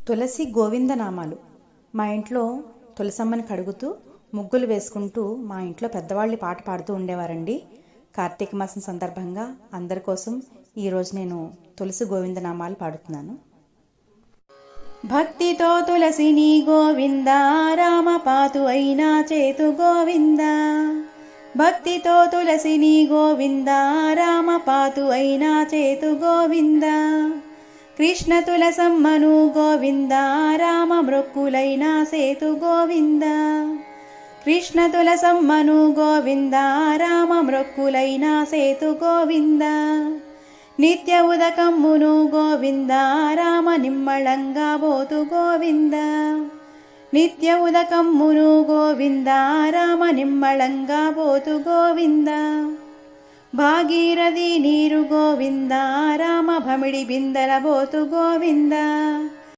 తులసి గోవిందనామాలు. మా ఇంట్లో తులసమ్మని కడుగుతూ ముగ్గులు వేసుకుంటూ మా ఇంట్లో పెద్దవాళ్ళు పాట పాడుతూ ఉండేవారండి. కార్తీక మాసం సందర్భంగా అందరి కోసం ఈరోజు నేను తులసి గోవిందనామాలు పాడుతున్నాను. భక్తితో తులసిని గోవింద రామ పాతు అయినా చేతు గోవింద. భక్తితో తులసిని గోవింద రామ పాతు అయినా చేతు గోవింద. కృష్ణ తులసమ్మను గోవింద రామ మృక్కులైనా సేతు గోవింద. కృష్ణ తులసమ్మను గోవింద రామ మృక్కులైనా సేతు గోవింద. నిత్య ఉదకమ్మును గోవింద రామ నిమ్మళంగా పోతు గోవింద. నిత్య ఉదకమ్మును గోవింద రామ నిమ్మళంగా పోతు గోవింద. భాగీరథి నీరు గోవింద రామ భమిడి బిందెల పోతు గోవింద.